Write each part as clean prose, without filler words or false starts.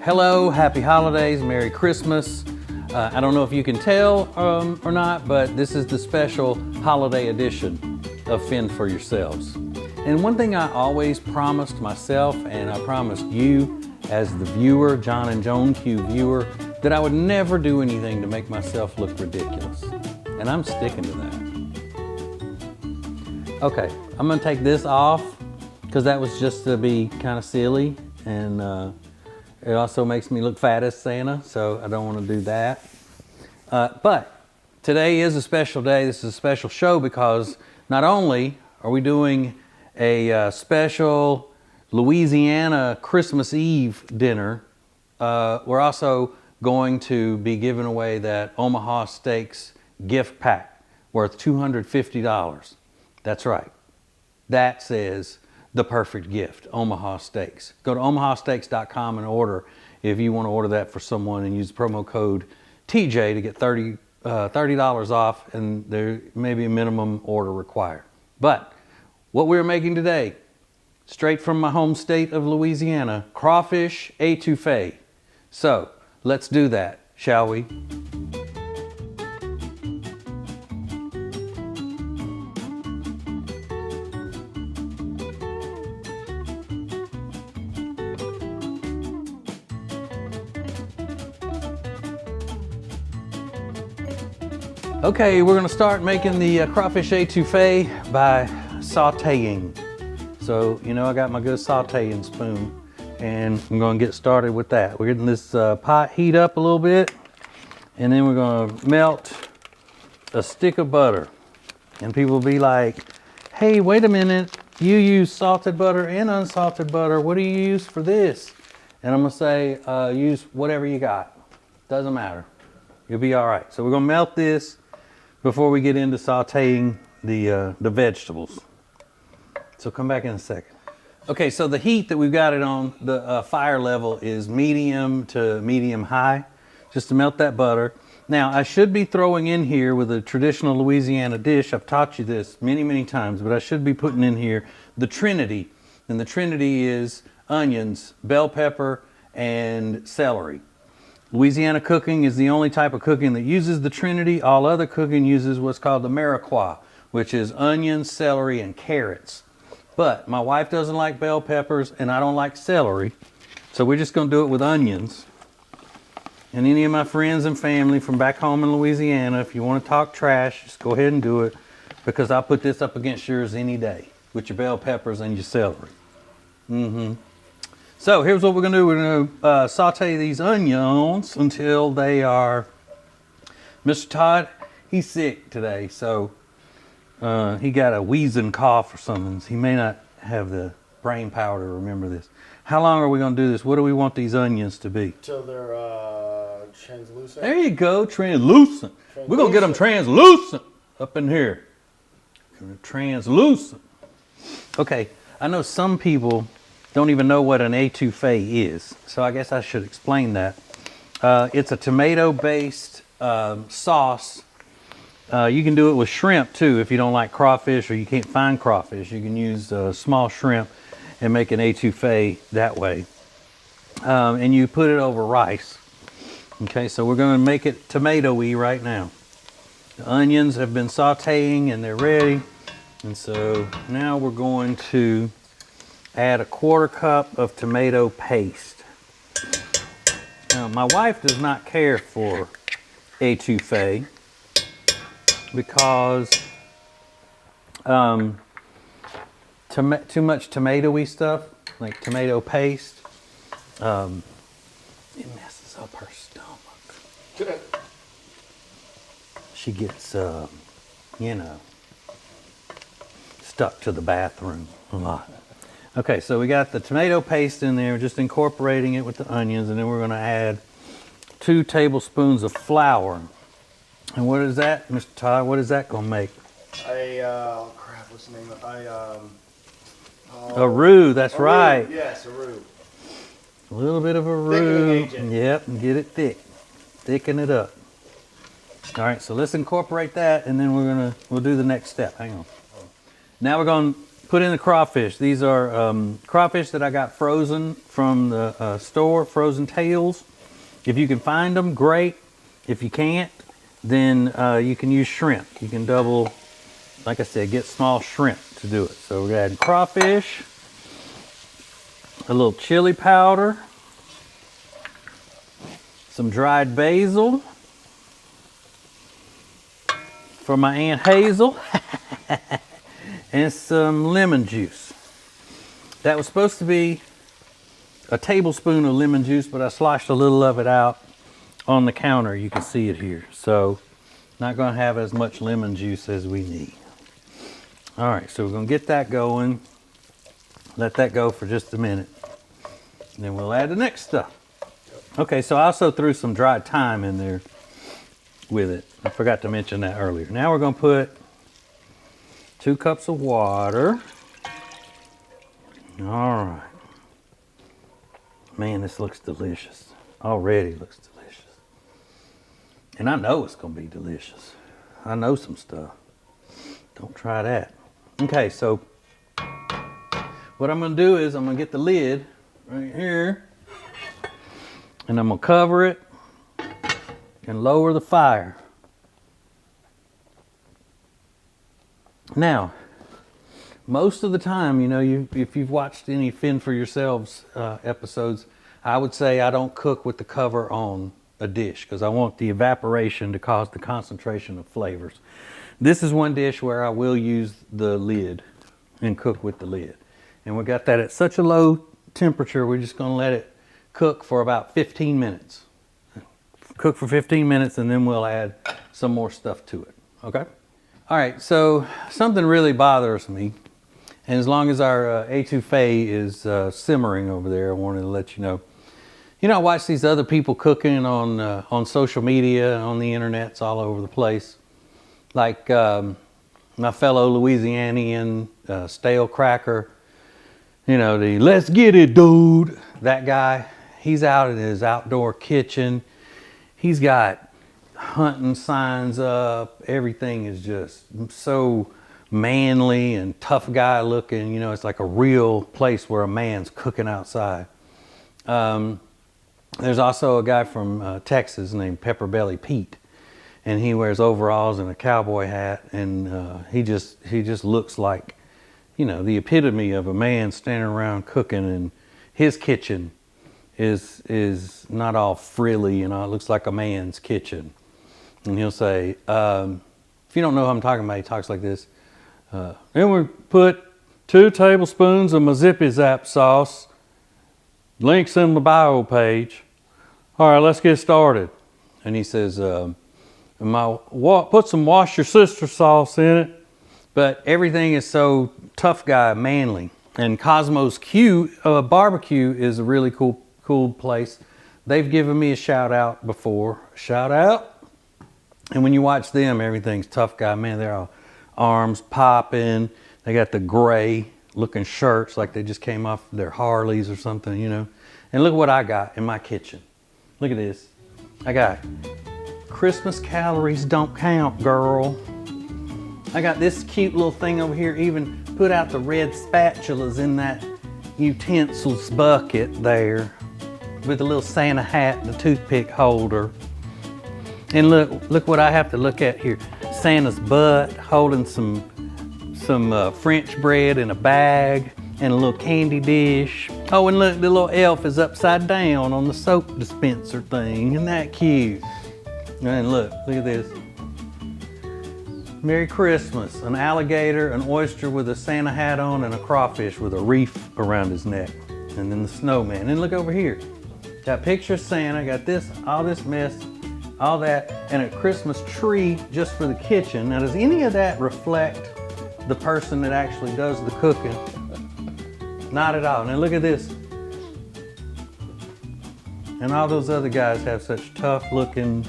Hello, happy holidays, Merry Christmas. I don't know if you can tell or not, but this is the special holiday edition of Fend for Yourselves. And one thing I always promised myself, and I promised you as the viewer, John and Joan Q viewer, that I would never do anything to make myself look ridiculous. And I'm sticking to that. Okay, I'm gonna take this off because that was just to be kind of silly, and it also makes me look fat as Santa, so I don't want to do that. But today is a special day. This is a special show because not only are we doing a special Louisiana Christmas Eve dinner, we're also going to be giving away that Omaha Steaks gift pack worth $250. That's right. That says the perfect gift, Omaha Steaks. Go to omahasteaks.com and order if you want to order that for someone, and use the promo code TJ to get $30 off, and there may be a minimum order required. But what we're making today, straight from my home state of Louisiana, Crawfish Etouffe. So let's do that, shall we? Okay, we're gonna start making the crawfish etouffee by sauteing. So, you know, I got my good sauteing spoon, and I'm gonna get started with that. We're getting this pot heat up a little bit, and then we're gonna melt a stick of butter. And people will be like, hey, wait a minute, you use salted butter and unsalted butter. What do you use for this? And I'm gonna say, use whatever you got. Doesn't matter. You'll be all right. So we're gonna melt this before we get into sauteing the vegetables. So come back in a second. Okay, so the heat that we've got it on, the fire level is medium to medium high, just to melt that butter. Now, I should be throwing in here with a traditional Louisiana dish, I've taught you this many, many times, but I should be putting in here the Trinity. And the Trinity is onions, bell pepper, and celery. Louisiana cooking is the only type of cooking that uses the Trinity. All other cooking uses what's called the Mariquois, which is onions, celery, and carrots. But my wife doesn't like bell peppers, and I don't like celery, so we're just gonna do it with onions. And any of my friends and family from back home in Louisiana, if you wanna talk trash, just go ahead and do it, because I'll put this up against yours any day with your bell peppers and your celery. So here's what we're gonna do. We're gonna saute these onions until they are, Mr. Todd, he's sick today, so he got a wheezing cough or something. He may not have the brain power to remember this. How long are we gonna do this? What do we want these onions to be? Till they're translucent. There you go, translucent. We're gonna get them translucent up in here. Translucent. Okay, I know some people don't even know what an etouffee is, so I guess I should explain that. It's a tomato-based sauce. You can do it with shrimp too if you don't like crawfish or you can't find crawfish. You can use small shrimp and make an etouffee that way. And you put it over rice. Okay, so we're gonna make it tomato-y right now. The onions have been sauteing and they're ready. And so now we're going to add a 1/4 cup of tomato paste. Now, my wife does not care for etouffee because too much tomatoey stuff, like tomato paste, it messes up her stomach. She gets, you know, stuck to the bathroom a lot. Okay, so we got the tomato paste in there, just incorporating it with the onions, and then we're gonna add 2 tablespoons of flour. And what is that, Mr. Todd? What is that gonna make? Crap, what's the name of it? A roux, that's right. Yes, a roux. A little bit of a roux. Thickening agent. Yep, and get it thick. Thicken it up. All right, so let's incorporate that, and then we'll do the next step. Hang on. Now we're gonna put in the crawfish. These are crawfish that I got frozen from the store, frozen tails. If you can find them, great. If you can't, then you can use shrimp. You can double, like I said, get small shrimp to do it. So we're gonna add crawfish, a little chili powder, some dried basil for my Aunt Hazel, and some lemon juice. That was supposed to be a tablespoon of lemon juice, but I sloshed a little of it out on the counter. You can see it here. So not gonna have as much lemon juice as we need. All right, so we're gonna get that going. Let that go for just a minute. And then we'll add the next stuff. Okay, so I also threw some dried thyme in there with it. I forgot to mention that earlier. Now we're gonna put 2 cups of water. All right. Man, this looks delicious. Already looks delicious. And I know it's gonna be delicious. I know some stuff. Don't try that. Okay, so what I'm gonna do is I'm gonna get the lid right here, and I'm gonna cover it and lower the fire. Now, most of the time, you know, if you've watched any Fend for Yourselves episodes, I would say I don't cook with the cover on a dish because I want the evaporation to cause the concentration of flavors. This is one dish where I will use the lid and cook with the lid. And we got that at such a low temperature, we're just gonna let it cook for about 15 minutes. Cook for 15 minutes and then we'll add some more stuff to it, okay? All right, so something really bothers me. And as long as our etouffee is simmering over there, I wanted to let you know. You know, I watch these other people cooking on social media, on the internets, all over the place. Like my fellow Louisianian stale cracker, you know, the let's get it dude, that guy. He's out in his outdoor kitchen. He's got hunting signs up. Everything is just so manly and tough guy looking. You know, it's like a real place where a man's cooking outside. There's also a guy from Texas named Pepper Belly Pete, and he wears overalls and a cowboy hat, and he just looks like, you know, the epitome of a man standing around cooking, and his kitchen is not all frilly, you know, it looks like a man's kitchen. And he'll say, if you don't know who I'm talking about, he talks like this. Then we put 2 tablespoons of my Zippy Zap sauce. Links in the bio page. All right, let's get started. And he says, put some wash your sister sauce in it. But everything is so tough guy, manly. And Cosmo's Barbecue is a really cool place. They've given me a shout out before. Shout out. And when you watch them, everything's tough guy. Man, they're all arms popping. They got the gray looking shirts like they just came off their Harleys or something, you know. And look what I got in my kitchen. Look at this. I got Christmas calories don't count, girl. I got this cute little thing over here. Even put out the red spatulas in that utensils bucket there with a little Santa hat and a toothpick holder. And look what I have to look at here. Santa's butt holding some French bread in a bag and a little candy dish. Oh, and look, the little elf is upside down on the soap dispenser thing. Isn't that cute? And look at this. Merry Christmas. An alligator, an oyster with a Santa hat on, and a crawfish with a wreath around his neck. And then the snowman. And look over here. Got a picture of Santa, got this, all this mess, all that, and a Christmas tree just for the kitchen. Now, does any of that reflect the person that actually does the cooking? Not at all. Now look at this. And all those other guys have such tough looking,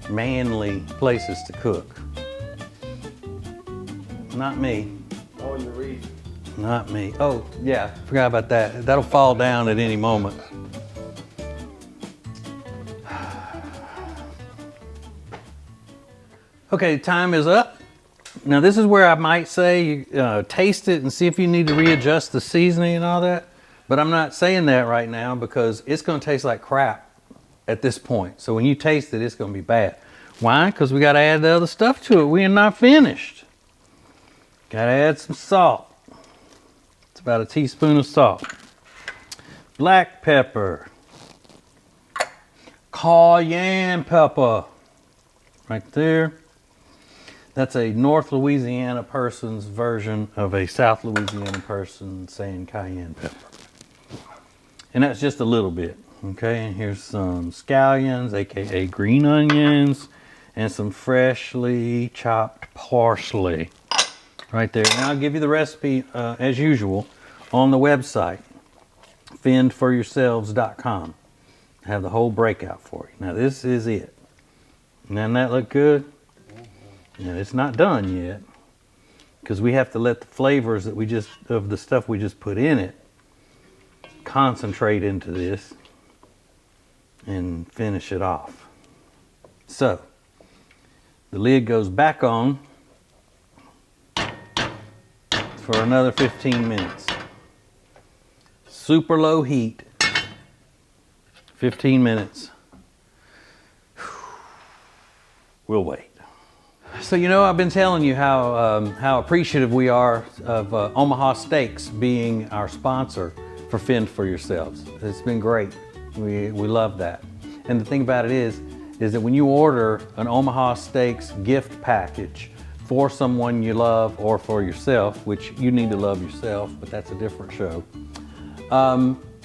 manly places to cook. Not me. Oh, and the wreath. Not me. Oh, yeah, forgot about that. That'll fall down at any moment. Okay, time is up. Now this is where I might say, taste it and see if you need to readjust the seasoning and all that. But I'm not saying that right now because it's gonna taste like crap at this point. So when you taste it, it's gonna be bad. Why? Because we gotta add the other stuff to it. We are not finished. Gotta add some salt. It's about a teaspoon of salt. Black pepper. Cayenne pepper. Right there. That's a North Louisiana person's version of a South Louisiana person saying cayenne pepper. And that's just a little bit, okay? And here's some scallions, AKA green onions, and some freshly chopped parsley right there. Now I'll give you the recipe as usual on the website, fendforyourselves.com. I have the whole breakout for you. Now this is it. Doesn't that look good? Now it's not done yet because we have to let the flavors that of the stuff we just put in it concentrate into this and finish it off. So the lid goes back on for another 15 minutes. Super low heat, 15 minutes. We'll wait. So you know, I've been telling you how appreciative we are of Omaha Steaks being our sponsor for Fend for Yourselves. It's been great. We love that. And the thing about it is that when you order an Omaha Steaks gift package for someone you love or for yourself, which you need to love yourself, but that's a different show,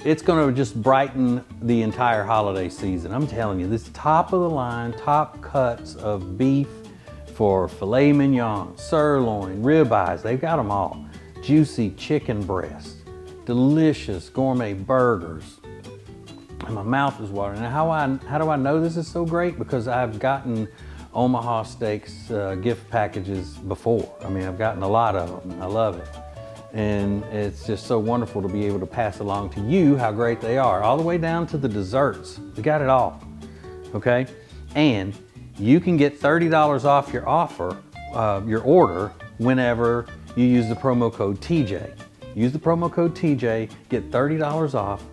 it's going to just brighten the entire holiday season. I'm telling you, this top of the line, top cuts of beef for filet mignon, sirloin, ribeyes, they've got them all. Juicy chicken breast, delicious gourmet burgers. And my mouth is watering. Now how do I know this is so great? Because I've gotten Omaha Steaks gift packages before. I mean, I've gotten a lot of them. I love it. And it's just so wonderful to be able to pass along to you how great they are, all the way down to the desserts. We got it all, okay? And you can get $30 off your order whenever you use the promo code TJ. Use the promo code TJ, get $30 off.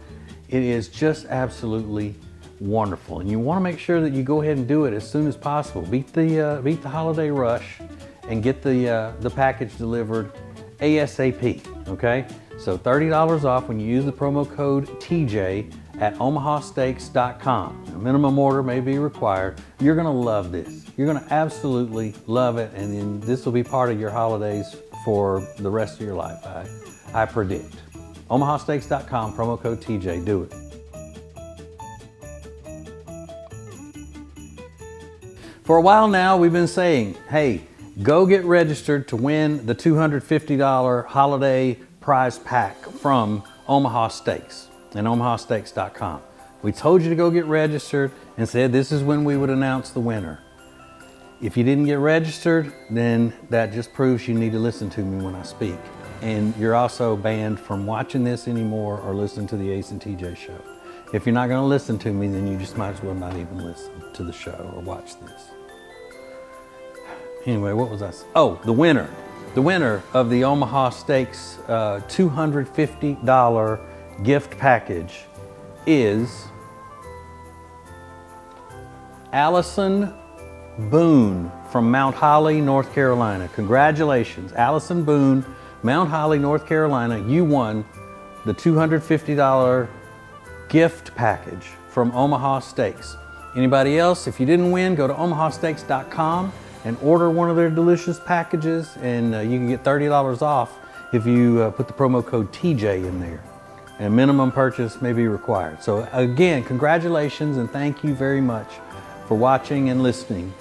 It is just absolutely wonderful. And you want to make sure that you go ahead and do it as soon as possible. Beat the holiday rush and get the package delivered ASAP, okay? So $30 off when you use the promo code TJ at omahasteaks.com. A minimum order may be required. You're gonna love this. You're gonna absolutely love it, and then this will be part of your holidays for the rest of your life, I predict. omahasteaks.com, promo code TJ, do it. For a while now, we've been saying, hey, go get registered to win the $250 holiday prize pack from Omaha Steaks and omahasteaks.com. We told you to go get registered and said this is when we would announce the winner. If you didn't get registered, then that just proves you need to listen to me when I speak. And you're also banned from watching this anymore or listening to the Ace and TJ show. If you're not going to listen to me, then you just might as well not even listen to the show or watch this. Anyway, what was I saying? Oh, the winner. The winner of the Omaha Steaks $250 gift package is Allison Boone from Mount Holly, North Carolina. Congratulations, Allison Boone, Mount Holly, North Carolina. You won the $250 gift package from Omaha Steaks. Anybody else, if you didn't win, go to omahasteaks.com and order one of their delicious packages, and you can get $30 off if you put the promo code TJ in there. And minimum purchase may be required. So again, congratulations and thank you very much for watching and listening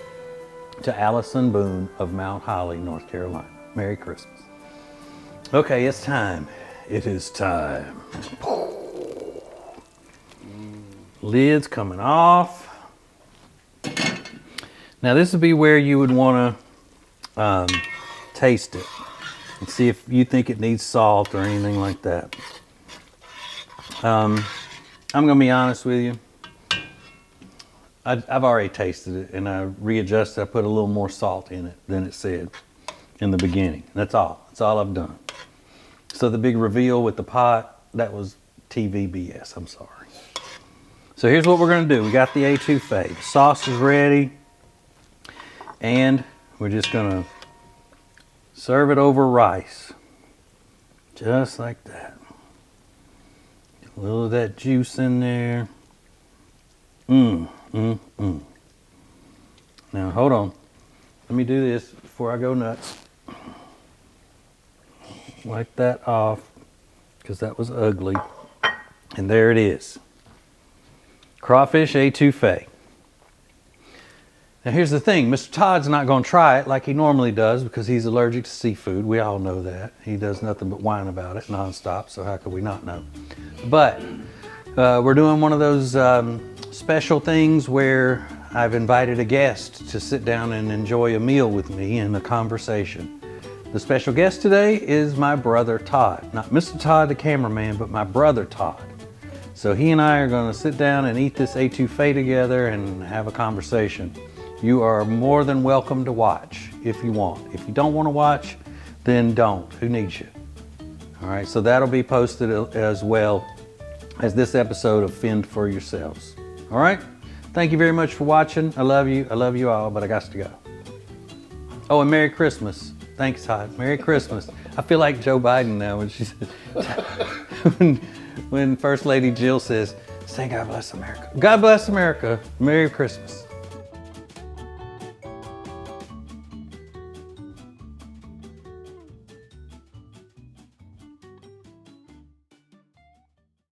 to Allison Boone of Mount Holly, North Carolina. Merry Christmas. Okay, it's time. It is time. Lid's coming off. Now this would be where you would want to taste it and see if you think it needs salt or anything like that. I'm going to be honest with you. I've already tasted it and I readjusted. I put a little more salt in it than it said. in the beginning. That's all. That's all I've done. So the big reveal with the pot, that was TV BS. I'm sorry. So here's what we're going to do. We got the etouffee. The sauce is ready. And we're just going to serve it over rice. Just like that. A little of that juice in there. Now hold on. Let me do this before I go nuts. Wipe that off because that was ugly. And there it is. Crawfish etouffee. Now here's the thing, Mr. Todd's not going to try it like he normally does because he's allergic to seafood. We all know that. He does nothing but whine about it nonstop, so how could we not know? But we're doing one of those special things where I've invited a guest to sit down and enjoy a meal with me and a conversation. The special guest today is my brother Todd. Not Mr. Todd, the cameraman, but my brother Todd. So he and I are going to sit down and eat this etouffee together and have a conversation. You are more than welcome to watch if you want. If you don't want to watch, then don't. Who needs you? All right, so that'll be posted as well as this episode of Fend for Yourselves. All right, thank you very much for watching. I love you. I love you all, but I got to go. Oh, and Merry Christmas. Thanks, Todd. Merry Christmas. I feel like Joe Biden now when she says, when First Lady Jill says, say God bless America. God bless America. Merry Christmas.